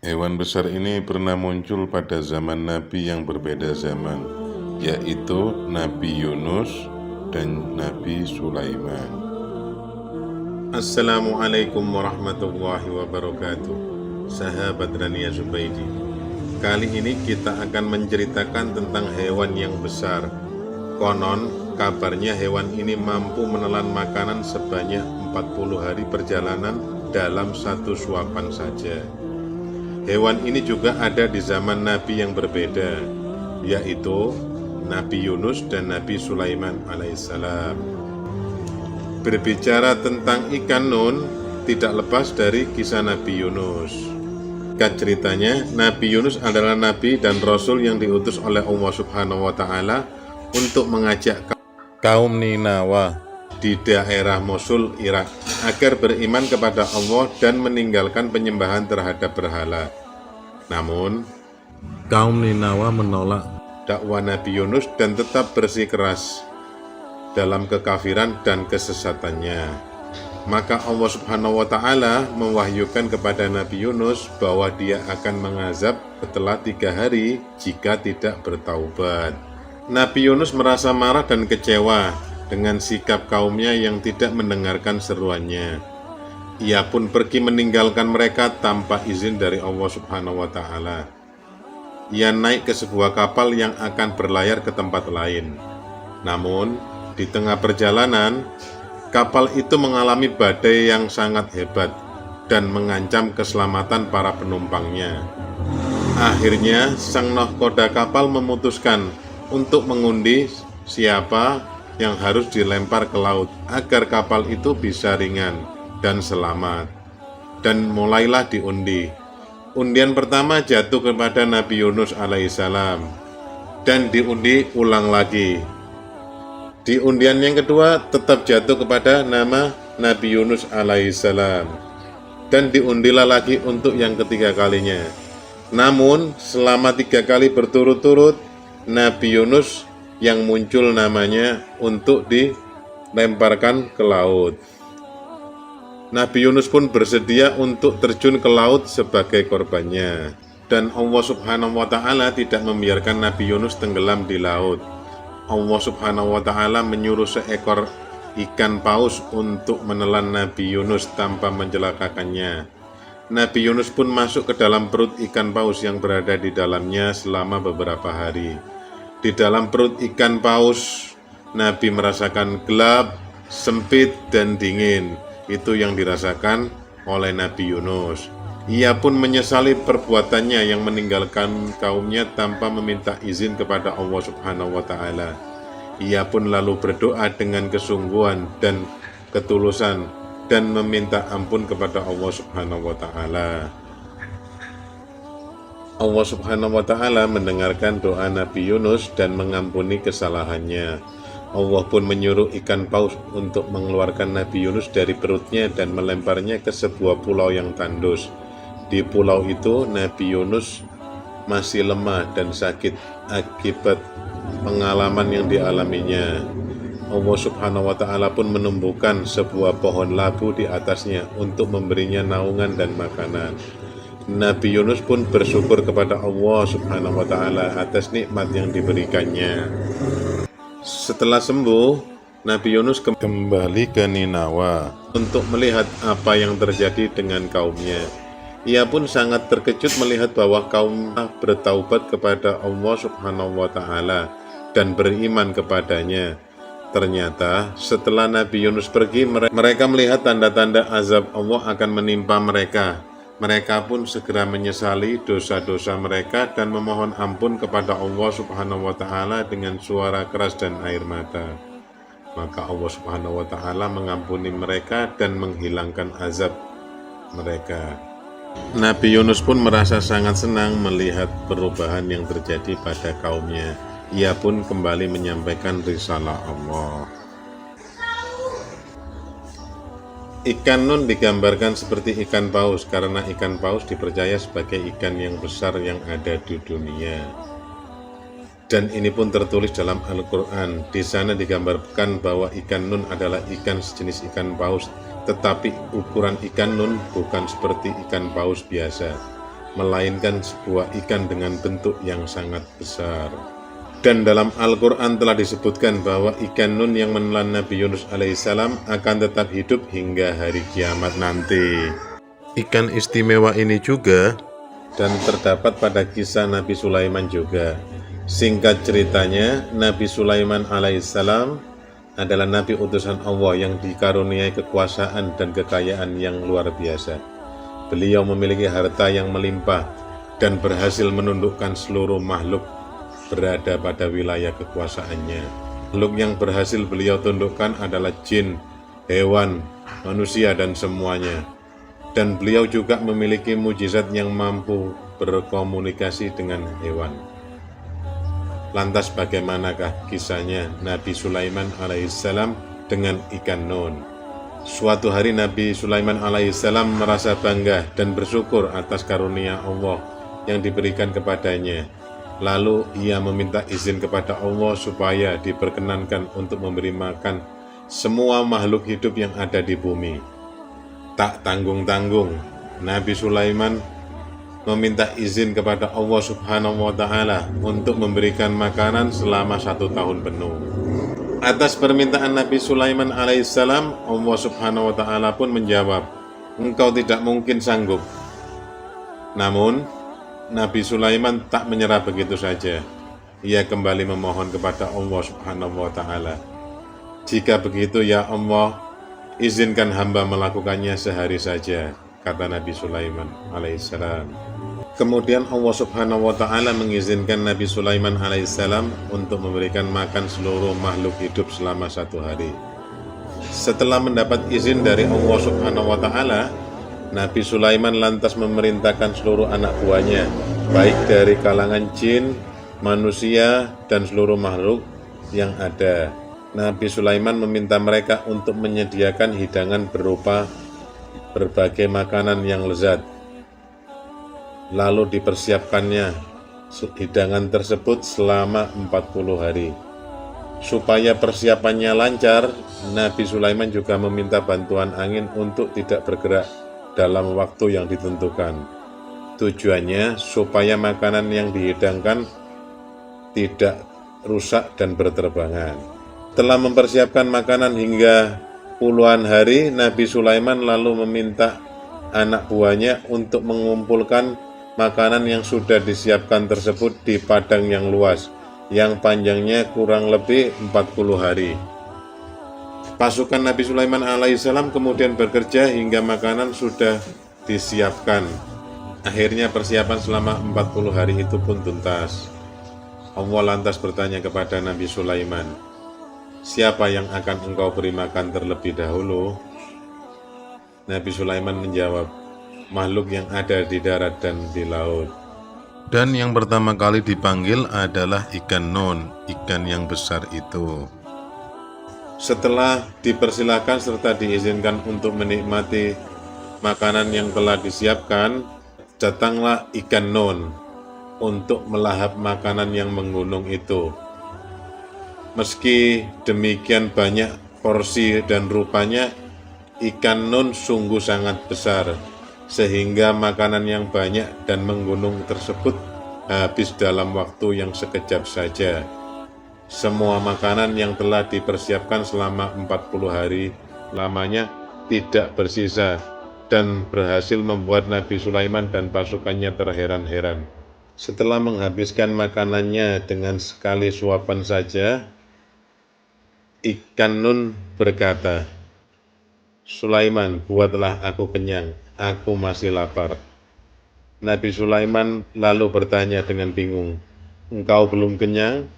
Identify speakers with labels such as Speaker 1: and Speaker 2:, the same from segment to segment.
Speaker 1: Hewan besar ini pernah muncul pada zaman Nabi yang berbeda zaman, yaitu Nabi Yunus dan Nabi Sulaiman.
Speaker 2: Assalamualaikum warahmatullahi wabarakatuh. Sahabat Rania Zubaidi, kali ini kita akan menceritakan tentang hewan yang besar. Konon, kabarnya hewan ini mampu menelan makanan sebanyak 40 hari perjalanan dalam satu suapan saja. Hewan ini juga ada di zaman Nabi yang berbeda, yaitu Nabi Yunus dan Nabi Sulaiman alaihissalam. Berbicara tentang ikan nun, tidak lepas dari kisah Nabi Yunus. Ceritanya, Nabi Yunus adalah Nabi dan Rasul yang diutus oleh Allah Subhanahu wa Ta'ala untuk mengajak kaum Ninawa di daerah Mosul, Irak, agar beriman kepada Allah dan meninggalkan penyembahan terhadap berhala. Namun, kaum Ninawa menolak dakwah Nabi Yunus dan tetap bersikeras dalam kekafiran dan kesesatannya. Maka Allah Subhanahu wa Ta'ala mewahyukan kepada Nabi Yunus bahwa dia akan mengazab setelah 3 hari jika tidak bertaubat. Nabi Yunus merasa marah dan kecewa dengan sikap kaumnya yang tidak mendengarkan seruannya. Ia pun pergi meninggalkan mereka tanpa izin dari Allah Subhanahu wa Ta'ala. Ia naik ke sebuah kapal yang akan berlayar ke tempat lain. Namun, di tengah perjalanan, kapal itu mengalami badai yang sangat hebat dan mengancam keselamatan para penumpangnya. Akhirnya, sang nahkoda kapal memutuskan untuk mengundi siapa yang harus dilempar ke laut agar kapal itu bisa ringan dan selamat. Dan mulailah diundi. Undian pertama jatuh kepada Nabi Yunus alaihissalam dan diundi ulang lagi. Di undian yang kedua tetap jatuh kepada nama Nabi Yunus alaihissalam dan diundilah lagi untuk yang ketiga kalinya. Namun selama 3 kali berturut-turut Nabi Yunus yang muncul namanya untuk dilemparkan ke laut. Nabi Yunus pun bersedia untuk terjun ke laut sebagai korbannya. Dan Allah Subhanahu wa Ta'ala tidak membiarkan Nabi Yunus tenggelam di laut. Allah Subhanahu wa Ta'ala menyuruh seekor ikan paus untuk menelan Nabi Yunus tanpa mencelakakannya. Nabi Yunus pun masuk ke dalam perut ikan paus yang berada di dalamnya selama beberapa hari. Di dalam perut ikan paus, Nabi merasakan gelap, sempit, dan dingin. Itu yang dirasakan oleh Nabi Yunus. Ia pun menyesali perbuatannya yang meninggalkan kaumnya tanpa meminta izin kepada Allah Subhanahu wa Ta'ala. Ia pun lalu berdoa dengan kesungguhan dan ketulusan dan meminta ampun kepada Allah Subhanahu wa Ta'ala. Allah Subhanahu wa Ta'ala mendengarkan doa Nabi Yunus dan mengampuni kesalahannya. Allah pun menyuruh ikan paus untuk mengeluarkan Nabi Yunus dari perutnya dan melemparnya ke sebuah pulau yang tandus. Di pulau itu Nabi Yunus masih lemah dan sakit akibat pengalaman yang dialaminya. Allah Subhanahu wa Ta'ala pun menumbuhkan sebuah pohon labu di atasnya untuk memberinya naungan dan makanan. Nabi Yunus pun bersyukur kepada Allah Subhanahu wa Ta'ala atas nikmat yang diberikannya. Setelah sembuh, Nabi Yunus kembali ke Ninawa untuk melihat apa yang terjadi dengan kaumnya. Ia pun sangat terkejut melihat bahwa kaum bertaubat kepada Allah Subhanahu wa Ta'ala dan beriman kepadanya. Ternyata setelah Nabi Yunus pergi, mereka melihat tanda-tanda azab Allah akan menimpa mereka. Mereka pun segera menyesali dosa-dosa mereka dan memohon ampun kepada Allah Subhanahu wa Ta'ala dengan suara keras dan air mata. Maka Allah Subhanahu wa Ta'ala mengampuni mereka dan menghilangkan azab mereka. Nabi Yunus pun merasa sangat senang melihat perubahan yang terjadi pada kaumnya. Ia pun kembali menyampaikan risalah Allah. Ikan nun digambarkan seperti ikan paus karena ikan paus dipercaya sebagai ikan yang besar yang ada di dunia. Dan ini pun tertulis dalam Al-Quran. Di sana digambarkan bahwa ikan nun adalah ikan sejenis ikan paus, tetapi ukuran ikan nun bukan seperti ikan paus biasa. melainkan sebuah ikan dengan bentuk yang sangat besar. Dan dalam Al-Quran telah disebutkan bahwa ikan nun yang menelan Nabi Yunus alaihissalam akan tetap hidup hingga hari kiamat nanti. Ikan istimewa ini juga dan terdapat pada kisah Nabi Sulaiman juga. Singkat ceritanya, Nabi Sulaiman alaihissalam adalah Nabi utusan Allah yang dikaruniai kekuasaan dan kekayaan yang luar biasa. Beliau memiliki harta yang melimpah dan berhasil menundukkan seluruh makhluk berada pada wilayah kekuasaannya. Makhluk yang berhasil beliau tundukkan adalah jin, hewan, manusia, dan semuanya. Dan beliau juga memiliki mujizat yang mampu berkomunikasi dengan hewan. Lantas bagaimanakah kisahnya Nabi Sulaiman alaihissalam dengan ikan nun? Suatu hari Nabi Sulaiman alaihissalam merasa bangga dan bersyukur atas karunia Allah yang diberikan kepadanya. Lalu ia meminta izin kepada Allah supaya diperkenankan untuk memberi makan semua makhluk hidup yang ada di bumi. Tak tanggung-tanggung, Nabi Sulaiman meminta izin kepada Allah Subhanahu wa Ta'ala untuk memberikan makanan selama 1 tahun penuh. Atas permintaan Nabi Sulaiman alaihissalam, Allah Subhanahu wa Ta'ala pun menjawab, "Engkau tidak mungkin sanggup." Namun, Nabi Sulaiman tak menyerah begitu saja. Ia kembali memohon kepada Allah Subhanahu wa Ta'ala, "Jika begitu ya Allah, izinkan hamba melakukannya sehari saja," kata Nabi Sulaiman alaihissalam. Kemudian Allah Subhanahu wa Ta'ala mengizinkan Nabi Sulaiman alaihissalam untuk memberikan makan seluruh makhluk hidup selama 1 hari. Setelah mendapat izin dari Allah Subhanahu wa Ta'ala, Nabi Sulaiman lantas memerintahkan seluruh anak buahnya, baik dari kalangan jin, manusia, dan seluruh makhluk yang ada. Nabi Sulaiman meminta mereka untuk menyediakan hidangan berupa berbagai makanan yang lezat. Lalu dipersiapkannya hidangan tersebut selama 40 hari. Supaya persiapannya lancar, Nabi Sulaiman juga meminta bantuan angin untuk tidak bergerak dalam waktu yang ditentukan. Tujuannya supaya makanan yang dihidangkan tidak rusak dan berterbangan. Setelah mempersiapkan makanan hingga puluhan hari, Nabi Sulaiman lalu meminta anak buahnya untuk mengumpulkan makanan yang sudah disiapkan tersebut di padang yang luas, yang panjangnya kurang lebih 40 hari. Pasukan Nabi Sulaiman alaihissalam kemudian bekerja hingga makanan sudah disiapkan. Akhirnya persiapan selama 40 hari itu pun tuntas. Allah lantas bertanya kepada Nabi Sulaiman, "Siapa yang akan engkau beri makan terlebih dahulu?" Nabi Sulaiman menjawab, "Makhluk yang ada di darat dan di laut." Dan yang pertama kali dipanggil adalah ikan nun, ikan yang besar itu. Setelah dipersilakan serta diizinkan untuk menikmati makanan yang telah disiapkan, datanglah ikan nun untuk melahap makanan yang menggunung itu. Meski demikian banyak porsi dan rupanya, ikan nun sungguh sangat besar, sehingga makanan yang banyak dan menggunung tersebut habis dalam waktu yang sekejap saja. Semua makanan yang telah dipersiapkan selama 40 hari lamanya tidak bersisa dan berhasil membuat Nabi Sulaiman dan pasukannya terheran-heran. Setelah menghabiskan makanannya dengan sekali suapan saja, ikan nun berkata, "Sulaiman, buatlah aku kenyang, aku masih lapar." Nabi Sulaiman lalu bertanya dengan bingung, "Engkau belum kenyang?"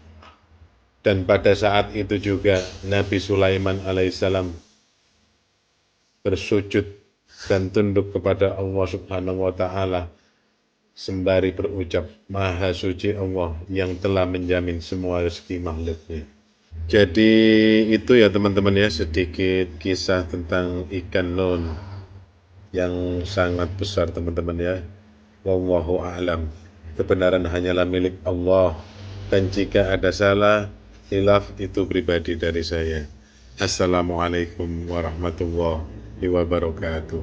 Speaker 2: Dan pada saat itu juga Nabi Sulaiman alaihissalam bersujud dan tunduk kepada Allah Subhanahu wa Ta'ala sembari berucap, "Maha suci Allah yang telah menjamin semua rezeki makhluknya." Jadi itu ya teman-teman ya, sedikit kisah tentang ikan nun yang sangat besar teman-teman ya. Wallahu a'lam. Kebenaran hanyalah milik Allah, dan jika ada salah, khilaf itu pribadi dari saya. Assalamualaikum warahmatullahi wabarakatuh.